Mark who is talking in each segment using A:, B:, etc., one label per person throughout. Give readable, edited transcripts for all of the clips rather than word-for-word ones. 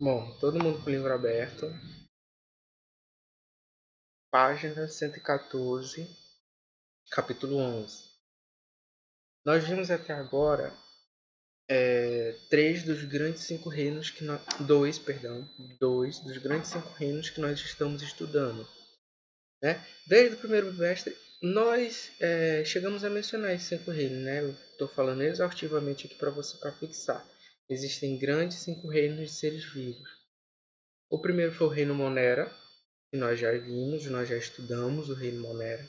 A: Bom, todo mundo com o livro aberto. Página 114, capítulo 11. Nós vimos até agora três dos grandes cinco reinos que nós... dois dos grandes cinco reinos que nós estamos estudando. Né? Desde o primeiro bimestre, nós chegamos a mencionar esses cinco reinos. Né? Eu estou falando exaustivamente aqui para você para fixar. Existem grandes cinco reinos de seres vivos. O primeiro foi o reino Monera, que nós já vimos, nós já estudamos o reino Monera,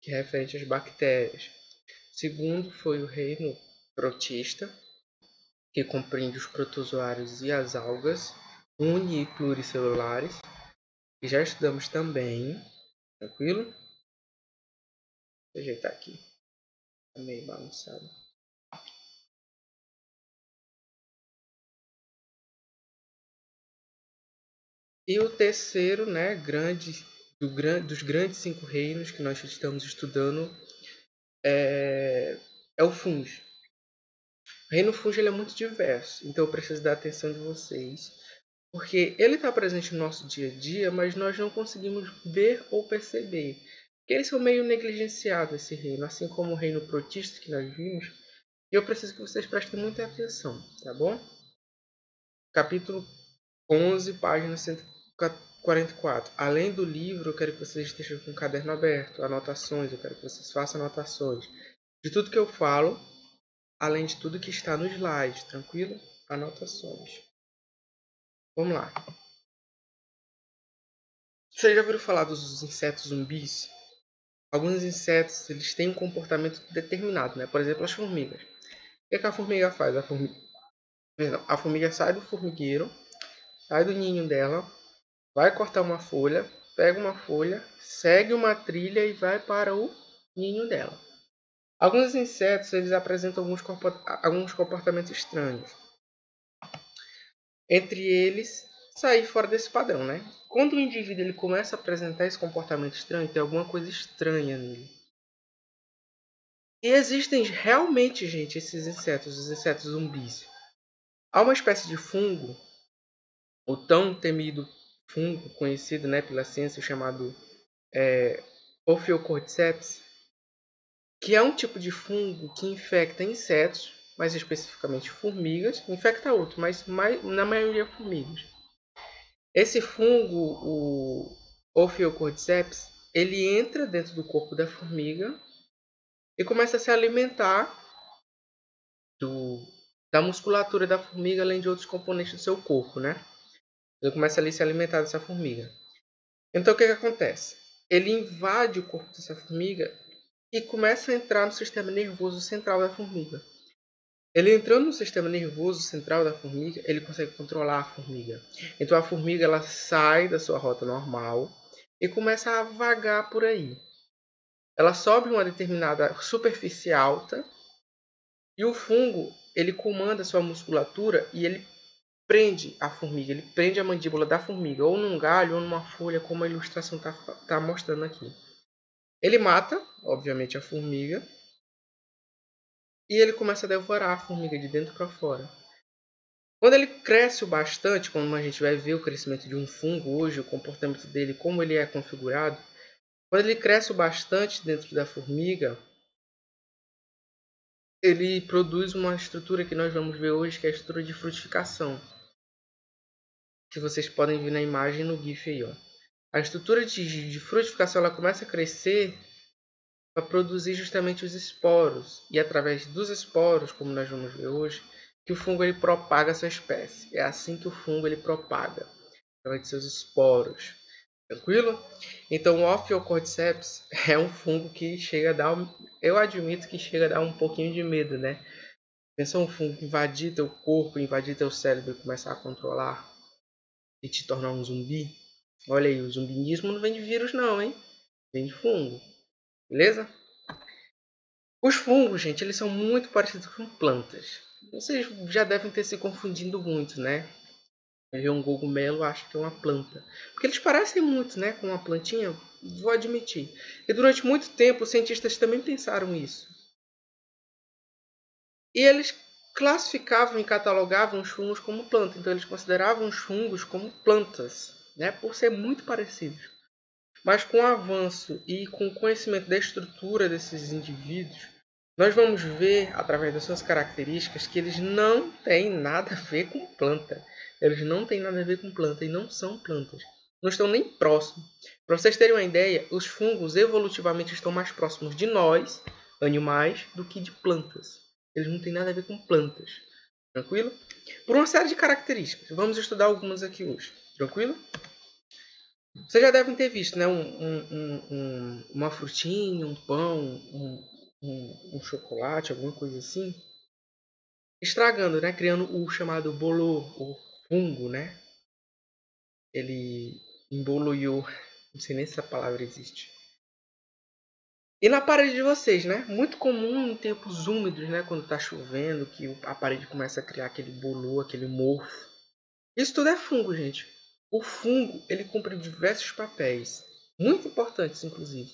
A: que é referente às bactérias. O segundo foi o reino protista, que compreende os protozoários e as algas uni- e pluricelulares, que já estudamos também. Tranquilo? Vou ajeitar aqui. Está meio bagunçado. E o terceiro, né, dos grandes cinco reinos que nós estamos estudando é o fungo. O reino fungo ele é muito diverso, então eu preciso da atenção de vocês, porque ele está presente no nosso dia a dia, mas nós não conseguimos ver ou perceber. Porque eles são meio negligenciados, esse reino, assim como o reino protista que nós vimos. E eu preciso que vocês prestem muita atenção, tá bom? Capítulo 11, página 144. Além do livro, eu quero que vocês estejam com o caderno aberto, anotações, eu quero que vocês façam anotações de tudo que eu falo, além de tudo que está no slide, tranquilo? Anotações. Vamos lá. Vocês já ouviram falar dos insetos zumbis? Alguns insetos eles têm um comportamento determinado, né? Por exemplo, as formigas. O que a formiga faz? A formiga sai do formigueiro, sai do ninho dela, vai cortar uma folha, pega uma folha, segue uma trilha e vai para o ninho dela. Alguns insetos eles apresentam alguns comportamentos estranhos. Entre eles, sair fora desse padrão, né? Quando o indivíduo ele começa a apresentar esse comportamento estranho, tem alguma coisa estranha nele. E existem realmente, gente, esses insetos, os insetos zumbis. Há uma espécie de fungo, o tão temido fungo conhecido, né, pela ciência chamado Ophiocordyceps, que é um tipo de fungo que infecta insetos, mais especificamente formigas, infecta outros, mas na maioria formigas. Esse fungo, o Ophiocordyceps, ele entra dentro do corpo da formiga e começa a se alimentar da musculatura da formiga, além de outros componentes do seu corpo, né? Ele começa ali a se alimentar dessa formiga. Então, o que acontece? Ele invade o corpo dessa formiga e começa a entrar no sistema nervoso central da formiga. Ele entrando no sistema nervoso central da formiga, ele consegue controlar a formiga. Então, a formiga ela sai da sua rota normal e começa a vagar por aí. Ela sobe uma determinada superfície alta e o fungo ele comanda a sua musculatura e ele prende a formiga, ele prende a mandíbula da formiga, ou num galho ou numa folha, como a ilustração está mostrando aqui. Ele mata, obviamente, a formiga e ele começa a devorar a formiga de dentro para fora. Quando ele cresce o bastante, como a gente vai ver o crescimento de um fungo hoje, o comportamento dele, como ele é configurado, quando ele cresce o bastante dentro da formiga, ele produz uma estrutura que nós vamos ver hoje, que é a estrutura de frutificação, que vocês podem ver na imagem no GIF aí, ó. A estrutura de frutificação ela começa a crescer para produzir justamente os esporos. E através dos esporos, como nós vamos ver hoje, que o fungo ele propaga a sua espécie. É assim que o fungo ele propaga, através de seus esporos. Tranquilo? Então o Ophiocordyceps é um fungo que chega a dar, eu admito que chega a dar um pouquinho de medo, né? Pensa um fungo invadir teu corpo, invadir teu cérebro e começar a controlar e te tornar um zumbi. Olha aí, o zumbinismo não vem de vírus não, hein? Vem de fungo. Beleza? Os fungos, gente, eles são muito parecidos com plantas. Vocês já devem ter se confundindo muito, né? Ver um cogumelo acha que é uma planta. Porque eles parecem muito, né, com uma plantinha, vou admitir. E durante muito tempo os cientistas também pensaram isso. E eles classificavam e catalogavam os fungos como planta. Então eles consideravam os fungos como plantas, né, por ser muito parecidos. Mas com o avanço e com o conhecimento da estrutura desses indivíduos, nós vamos ver, através das suas características, que eles não têm nada a ver com planta. Eles não têm nada a ver com planta e não são plantas. Não estão nem próximos. Para vocês terem uma ideia, os fungos evolutivamente estão mais próximos de nós, animais, do que de plantas. Eles não têm nada a ver com plantas. Tranquilo? Por uma série de características. Vamos estudar algumas aqui hoje. Tranquilo? Vocês já devem ter visto, né? Uma frutinha, um pão, um chocolate, alguma coisa assim, estragando, né? Criando o chamado bolor, o fungo, né? Ele emboloiou. Não sei nem se essa palavra existe. E na parede de vocês, né? Muito comum em tempos úmidos, né? Quando tá chovendo, que a parede começa a criar aquele bolor, aquele mofo. Isso tudo é fungo, gente. O fungo, ele cumpre diversos papéis, muito importantes, inclusive.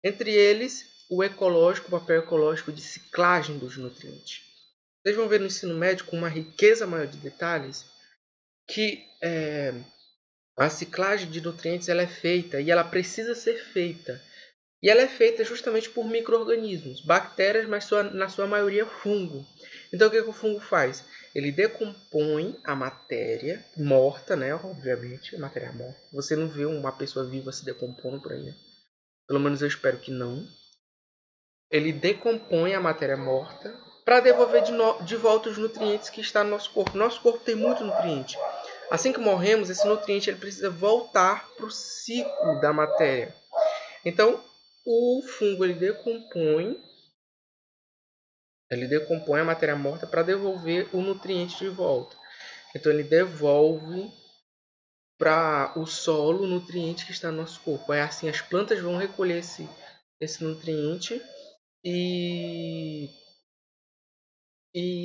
A: Entre eles, o ecológico, o papel ecológico de ciclagem dos nutrientes. Vocês vão ver no ensino médio com uma riqueza maior de detalhes que a ciclagem de nutrientes ela é feita e ela precisa ser feita. E ela é feita justamente por micro-organismos, bactérias, mas na sua maioria fungo. Então o que o fungo faz? Ele decompõe a matéria morta, né? Obviamente, a matéria morta. Você não vê uma pessoa viva se decompondo por aí, né? Pelo menos eu espero que não. Ele decompõe a matéria morta para devolver de volta os nutrientes que estão no nosso corpo. Nosso corpo tem muito nutriente. Assim que morremos, esse nutriente ele precisa voltar para o ciclo da matéria. Então, o fungo ele decompõe a matéria morta para devolver o nutriente de volta. Então, ele devolve para o solo o nutriente que está no nosso corpo. Aí, assim, as plantas vão recolher esse nutriente e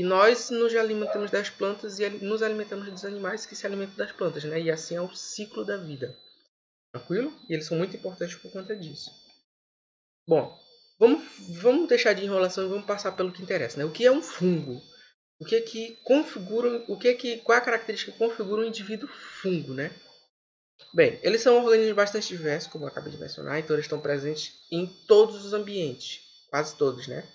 A: nós nos alimentamos das plantas e nos alimentamos dos animais que se alimentam das plantas, né? E assim é o ciclo da vida. Tranquilo? E eles são muito importantes por conta disso. Bom, vamos deixar de enrolação e vamos passar pelo que interessa, né? O que é um fungo? O que é que configura, qual é a característica que configura um indivíduo fungo, né? Bem, eles são organismos bastante diversos, como eu acabei de mencionar, então eles estão presentes em todos os ambientes, quase todos, né?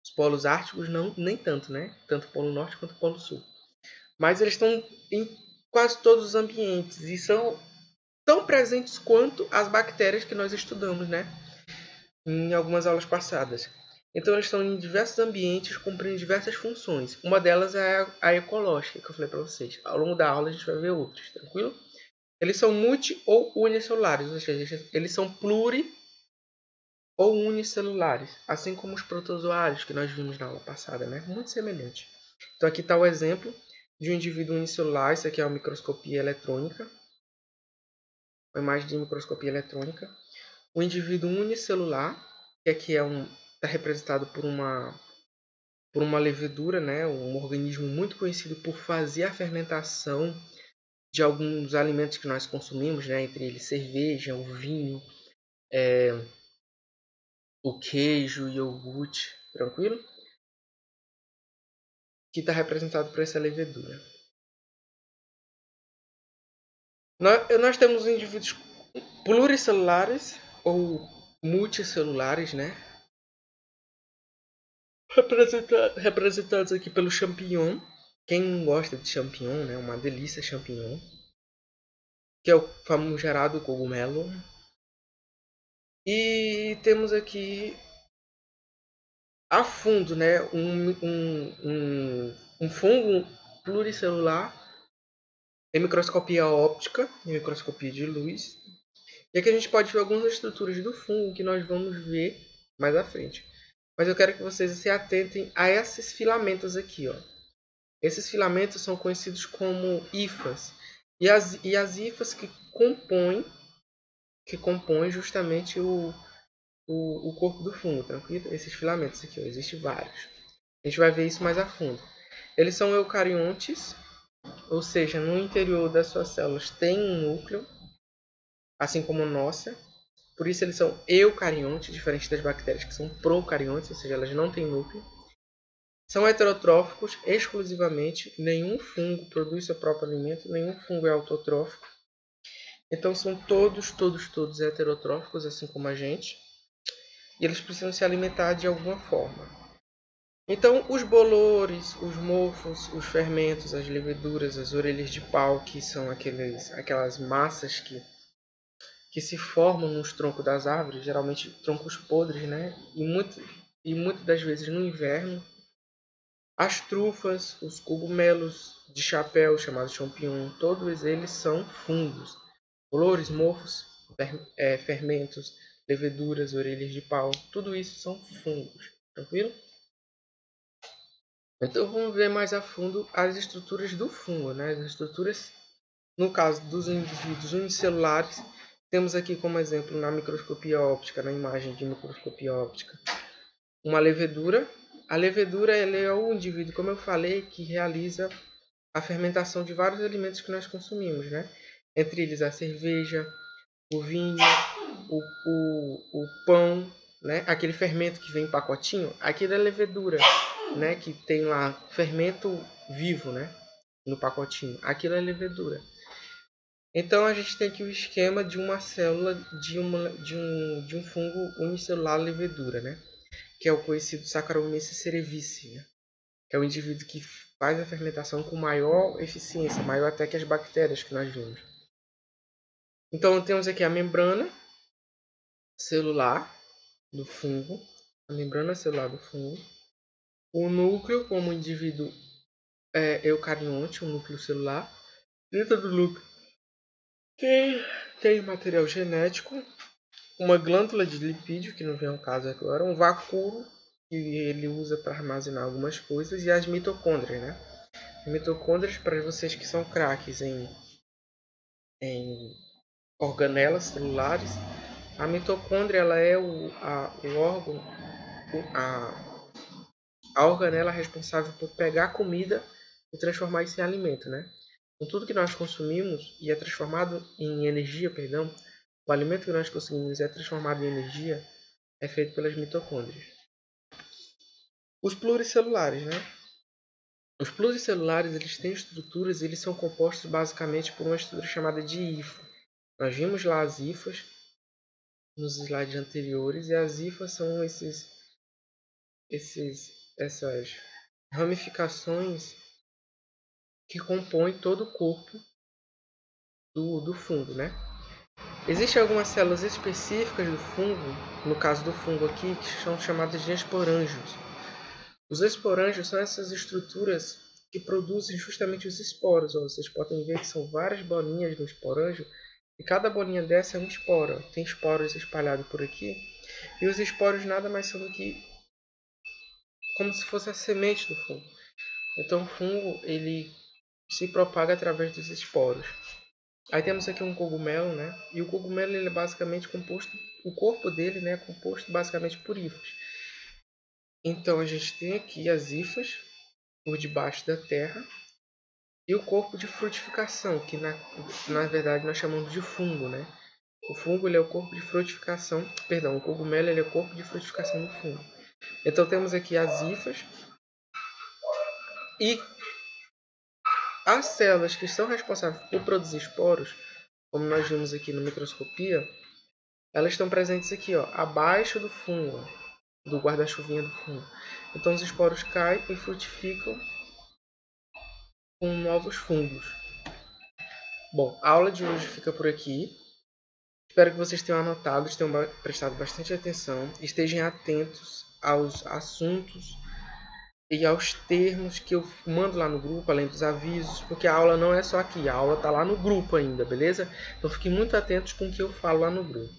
A: Os polos árticos não, nem tanto, né? Tanto o polo norte quanto o polo sul. Mas eles estão em quase todos os ambientes e são tão presentes quanto as bactérias que nós estudamos, né? Em algumas aulas passadas. Então eles estão em diversos ambientes, cumprindo diversas funções. Uma delas é a ecológica, que eu falei para vocês. Ao longo da aula a gente vai ver outras, tranquilo? Eles são multi ou unicelulares, ou seja, eles são pluri ou unicelulares, assim como os protozoários que nós vimos na aula passada, né? Muito semelhante. Então aqui está o exemplo de um indivíduo unicelular. Isso aqui é uma microscopia eletrônica, uma imagem de microscopia eletrônica. O indivíduo unicelular, que aqui está representado por uma levedura, né? Um organismo muito conhecido por fazer a fermentação de alguns alimentos que nós consumimos, né? Entre eles cerveja, o vinho, o queijo, o iogurte, tranquilo? Que está representado por essa levedura. Nós temos indivíduos pluricelulares ou multicelulares, né? Representados aqui pelo champignon. Quem não gosta de champignon, né? Uma delícia champignon. Que é o famigerado cogumelo. E temos aqui a fundo, né? Um fungo pluricelular em microscopia óptica, em microscopia de luz. E aqui a gente pode ver algumas estruturas do fungo que nós vamos ver mais à frente. Mas eu quero que vocês se atentem a esses filamentos aqui, ó. Esses filamentos são conhecidos como hifas. E as hifas que compõem justamente o corpo do fungo, tranquilo? Esses filamentos aqui, ó, existem vários. A gente vai ver isso mais a fundo. Eles são eucariontes, ou seja, no interior das suas células tem um núcleo, assim como a nossa. Por isso eles são eucariontes, diferente das bactérias que são procariontes, ou seja, elas não têm núcleo. São heterotróficos exclusivamente, nenhum fungo produz seu próprio alimento, nenhum fungo é autotrófico. Então são todos heterotróficos, assim como a gente, e eles precisam se alimentar de alguma forma. Então os bolores, os mofos, os fermentos, as leveduras, as orelhas de pau, que são aquelas massas que se formam nos troncos das árvores, geralmente troncos podres, né? E muitas das vezes no inverno. As trufas, os cogumelos de chapéu, chamados champignon, todos eles são fungos. Bolores, mofos, fermentos, leveduras, orelhas de pau, tudo isso são fungos. Tranquilo? Então vamos ver mais a fundo as estruturas do fungo, né? As estruturas, no caso dos indivíduos unicelulares, temos aqui como exemplo na microscopia óptica, na imagem de microscopia óptica, uma levedura. A levedura é o indivíduo, como eu falei, que realiza a fermentação de vários alimentos que nós consumimos, né? Entre eles a cerveja, o vinho, o pão, né? Aquele fermento que vem em pacotinho, aquilo é levedura, né? Que tem lá fermento vivo, né? No pacotinho, aquilo é levedura. Então a gente tem aqui o esquema de uma célula de um fungo unicelular levedura, né? Que é o conhecido Saccharomyces cerevisiae, né? Que é o indivíduo que faz a fermentação com maior eficiência, maior até que as bactérias que nós vimos. Então temos aqui a membrana celular do fungo, a membrana celular do fungo, o núcleo como indivíduo eucarionte, o núcleo celular. Dentro do núcleo tem material genético, uma glândula de lipídio, que não vem ao caso agora, um vacúolo, que ele usa para armazenar algumas coisas, e as mitocôndrias, né? As mitocôndrias, para vocês que são craques em organelas celulares, a mitocôndria ela é o órgão, a organela responsável por pegar a comida e transformar isso em alimento, né? Então, tudo que nós consumimos e é transformado em energia, o alimento que nós consumimos é transformado em energia, é feito pelas mitocôndrias. Os pluricelulares, né? Os pluricelulares, eles têm estruturas, eles são compostos basicamente por uma estrutura chamada de hifo. Nós vimos lá as hifas nos slides anteriores, e as hifas são essas ramificações que compõem todo o corpo do fungo, né? Existem algumas células específicas do fungo, no caso do fungo aqui, que são chamadas de esporângios. Os esporângios são essas estruturas que produzem justamente os esporos. Vocês podem ver que são várias bolinhas no esporângio, e cada bolinha dessa é um esporo. Tem esporos espalhados por aqui, e os esporos nada mais são do que como se fosse a semente do fungo. Então o fungo ele se propaga através dos esporos. Aí temos aqui um cogumelo, né? E o cogumelo ele é basicamente composto, o corpo dele, né, é composto basicamente por hifas. Então a gente tem aqui as hifas por debaixo da terra e o corpo de frutificação, que na verdade nós chamamos de fungo, né? O fungo ele é o corpo de frutificação, o cogumelo ele é o corpo de frutificação do fungo. Então temos aqui as hifas e as células que são responsáveis por produzir esporos, como nós vimos aqui na microscopia, elas estão presentes aqui, ó, abaixo do fungo, do guarda-chuvinha do fungo. Então os esporos caem e frutificam com novos fungos. Bom, a aula de hoje fica por aqui. Espero que vocês tenham anotado, tenham prestado bastante atenção, estejam atentos aos assuntos e aos termos que eu mando lá no grupo, além dos avisos, porque a aula não é só aqui, a aula está lá no grupo ainda, beleza? Então fiquem muito atentos com o que eu falo lá no grupo.